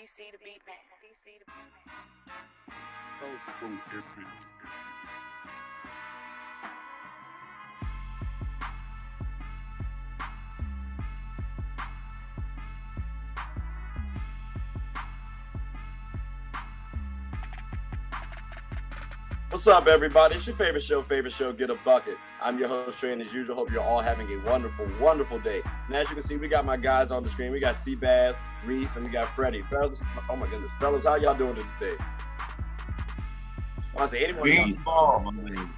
DC the beat man. So epic. What's up, everybody? It's your favorite show, Get a Bucket. I'm your host, Trey, and as usual, hope you're all having a wonderful, wonderful day. And as you can see, we got my guys on the screen. We got Seabass, Reese, and we got Freddie. Fellas, oh my goodness. Fellas, how y'all doing today? I say anyone Bing bomb.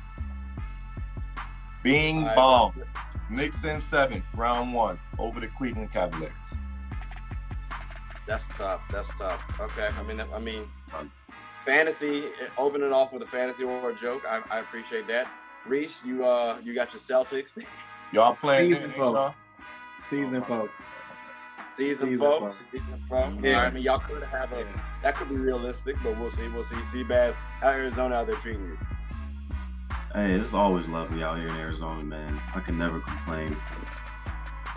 Bing bomb. Knicks in 7, round 1, over the Cleveland Cavaliers. That's tough. Okay, I mean, fantasy, open it off with a fantasy or a joke. I appreciate that. Reese, you got your Celtics. Y'all playing Season folk. Season folk. Yeah, I mean, y'all could have that could be realistic, but we'll see. Seabass, how Arizona out there treating you? Hey, it's always lovely out here in Arizona, man. I can never complain.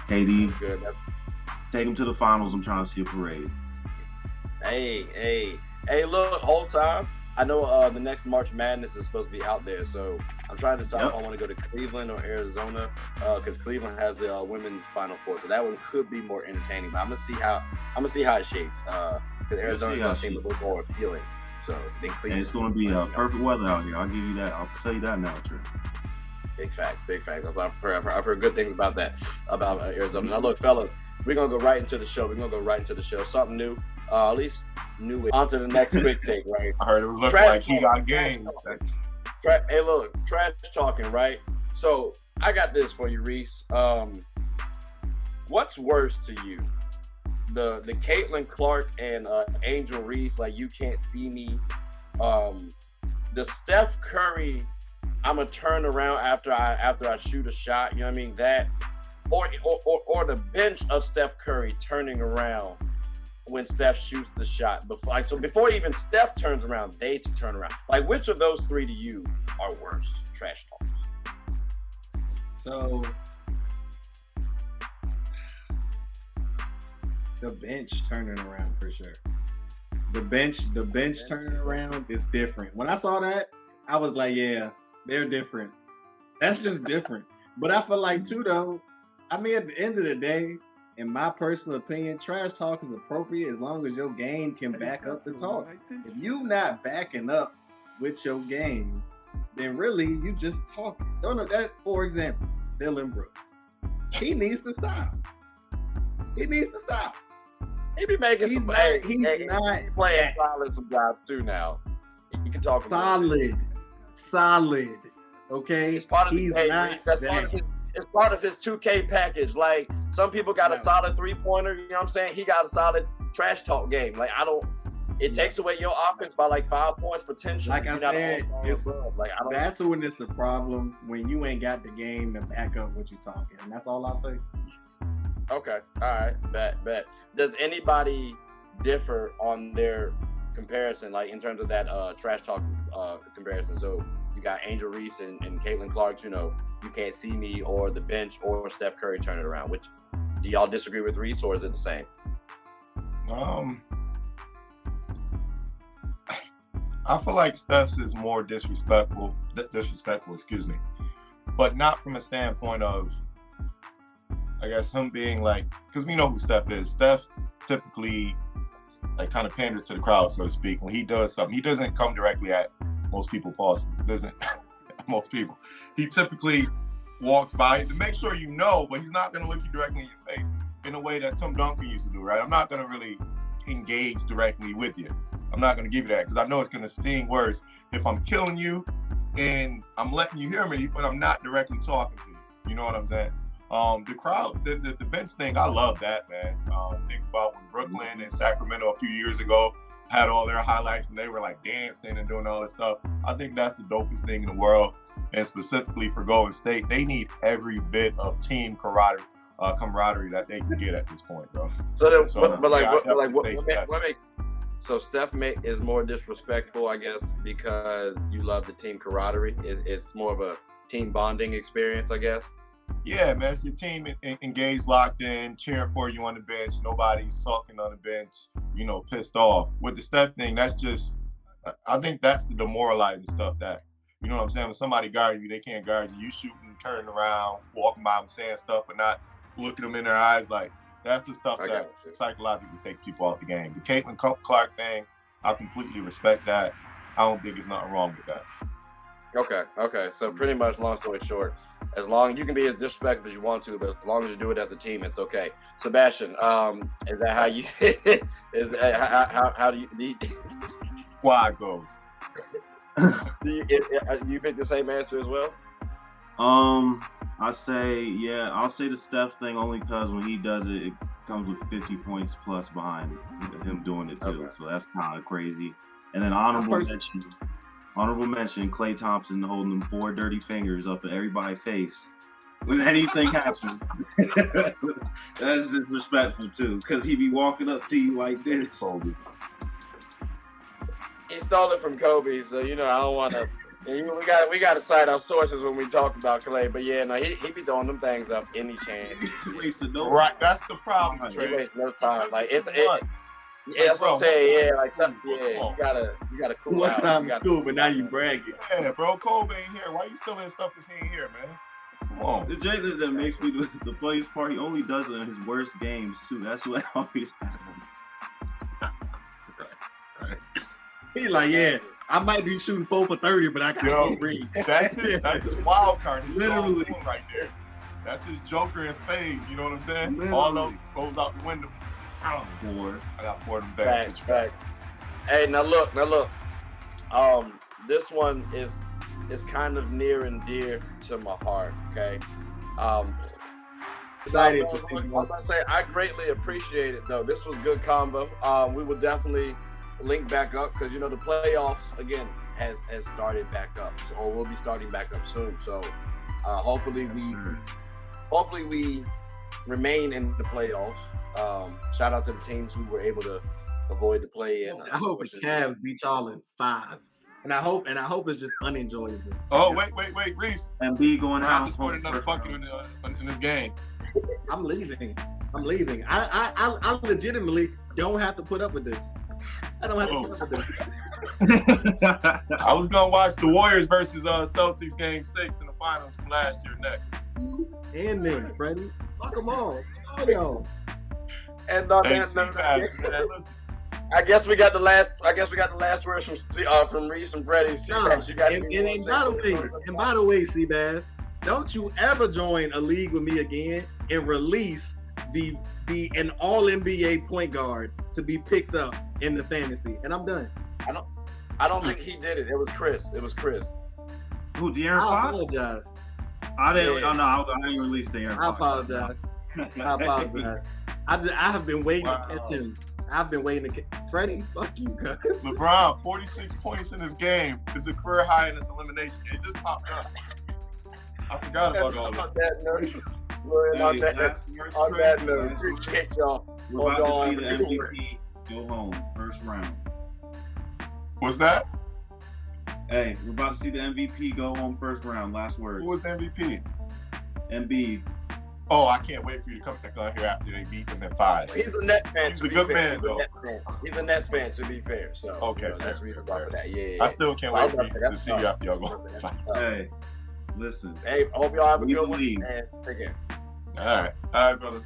KD, good. take him to the finals. I'm trying to see a parade. Hey, look, whole time, I know the next March Madness is supposed to be out there, so I'm trying to decide if I want to go to Cleveland or Arizona, because Cleveland has the women's Final Four, so that one could be more entertaining. But I'm gonna see how it shapes, because Arizona does seem a little more appealing. So then Cleveland. And it's gonna be perfect weather out here. I'll give you that. I'll tell you that now, Trey. Big facts. I've heard good things about that, about Arizona. Now look, fellas, we're gonna go right into the show. Something new. At least new it. On to the next quick take, right? I heard it was looking like he got game. Hey, look, trash talking, right? So I got this for you, Reese. What's worse to you? The Caitlin Clark and Angel Reese, like you can't see me. The Steph Curry, I'ma turn around after I shoot a shot. You know what I mean? That or the bench of Steph Curry turning around when Steph shoots the shot. Before even Steph turns around, they turn around. Like, which of those three to you are worse? Trash talk. So the bench turning around for sure. The bench turning around is different. When I saw that, I was like, yeah, they're different. That's just different. But I feel like too though, I mean, at the end of the day, in my personal opinion, trash talk is appropriate as long as your game can back up the talk. If you not backing up with your game, then really you just talking. Don't know that. For example, Dillon Brooks, he needs to stop. He be making he's some. Not, hey, he's hey, not he's playing solid some guys too now. You can talk about solid. Okay, it's part of he's not. It's part of his 2K package. Like, some people got a solid 3-pointer, you know what I'm saying? He got a solid trash talk game. Like, it takes away your offense by like 5 points potentially. Like I said, that's when it's a problem, when you ain't got the game to back up what you're talking. And that's all I'll say. Okay. All right. Bet. Does anybody differ on their comparison, like in terms of that trash talk comparison? So you got Angel Reese and Caitlin Clark, you know, you can't see me, or the bench, or Steph Curry turn it around. Which, do y'all disagree with Reese, or is it the same? I feel like Steph's is more disrespectful, but not from a standpoint of, I guess, him being like, because we know who Steph is. Steph typically like kind of panders to the crowd, so to speak. When he does something, he doesn't come directly at most people. Most people. He typically walks by to make sure you know, but he's not going to look you directly in your face in a way that Tim Duncan used to do, right? I'm not going to really engage directly with you. I'm not going to give you that because I know it's going to sting worse if I'm killing you and I'm letting you hear me, but I'm not directly talking to you. You know what I'm saying? The crowd, the bench thing, I love that, man. Think about when Brooklyn and Sacramento a few years ago had all their highlights and they were like dancing and doing all this stuff. I think that's the dopest thing in the world. And specifically for Golden State, they need every bit of team camaraderie that they can get at this point, bro. So Steph is more disrespectful, I guess, because you love the team camaraderie. It's more of a team bonding experience, I guess. Yeah, man, it's your team engaged, locked in, cheering for you on the bench. Nobody's sulking on the bench, pissed off. With the Steph thing, that's just, I think that's the demoralizing stuff that, you know what I'm saying? When somebody guards you, they can't guard you. You shooting, turning around, walking by them, saying stuff, but not looking them in their eyes. Like, that's the stuff that psychologically takes people out the game. The Caitlin Clark thing, I completely respect that. I don't think there's nothing wrong with that. Okay. So pretty much, long story short, as long you can be as disrespectful as you want to, but as long as you do it as a team, it's okay. Sebastian, is that how you? How do you? Why goes? Do you pick the same answer as well? I'll say the Steph thing only because when he does it, it comes with 50 points plus behind him doing it too. Okay. So that's kind of crazy. And then honorable mention, Klay Thompson holding them 4 dirty fingers up at everybody's face when anything happens. That's disrespectful too, because he be walking up to you like this. Kobe. He stole it from Kobe, so I don't want to. We got to cite our sources when we talk about Klay, but yeah, no, he be throwing them things up any chance. Right, that's the problem. He wastes no time. Like that's what I'm saying. Yeah, like something. Yeah, you gotta cool out. One time it's cool, but now you bragging. Yeah, bro, Kobe ain't here. Why you stealing stuff that's ain't here, man? Come on. The Jalen that makes me the funniest part. He only does it in his worst games too. That's what always happens. Right. He like, yeah, I might be shooting 4 for 30, but I can't read. That's his wild card. His literally right there. That's his Joker in spades. You know what I'm saying? Literally. All those goes out the window. I got 4 of them back. Fact. Hey, now look. This one is kind of near and dear to my heart. Okay. Excited to see. I'm gonna say I greatly appreciate it. No, this was good convo. We will definitely link back up because the playoffs again has started back up, or will be starting back up soon. So hopefully we remain in the playoffs. Shout out to the teams who were able to avoid the play-in. I hope the Cavs beat y'all in 5, and I hope it's just unenjoyable. Oh wait, Reese. And B going out. Just scored another bucket in this game. I'm leaving. I legitimately don't have to put up with this. I don't have to put up with this. I was gonna watch the Warriors versus Celtics game 6 in the finals from last year next. And then, Freddie, fuck them all y'all. And I guess we got the last words from Reese and Freddie. And by the way, Seabass, don't you ever join a league with me again and release an all NBA point guard to be picked up in the fantasy. And I'm done. I don't think he did it. It was Chris. Who, De'Aaron Fox? I apologize. I didn't release De'Aaron Fox. I apologize. I have been waiting to catch him. I've been waiting to catch Freddie. Fuck you, guys. LeBron, 46 points in this game is a career high in this elimination. It just popped up. I forgot about all this. On that note, appreciate y'all. We're about to see the MVP go home first round. What's that? Hey, we're about to see the MVP go home first round. Last words. Who was the MVP? Embiid. Oh, I can't wait for you to come back on here after they beat them in 5. He's a Nets fan. He's a good man, though. He's a Nets fan, to be fair. So okay, that's the reason for that. Yeah. I still can't wait for you to see you after y'all go. Hey, listen. Hey, I hope y'all have a good one. And take care. All right, brothers.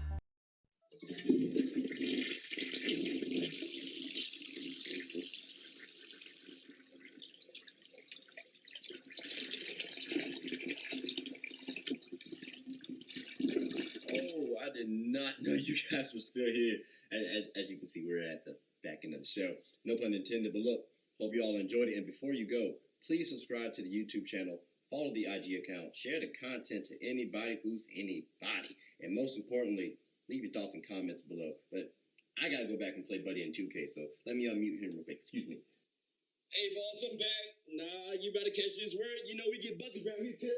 I did not know you guys were still here. As you can see, we're at the back end of the show. No pun intended, but look, hope you all enjoyed it. And before you go, please subscribe to the YouTube channel, follow the IG account, share the content to anybody who's anybody. And most importantly, leave your thoughts and comments below. But I got to go back and play Buddy in 2K, so let me unmute him real quick. Excuse me. Hey, boss, I'm back. Nah, you better catch this word. You know we get buckets around here, too.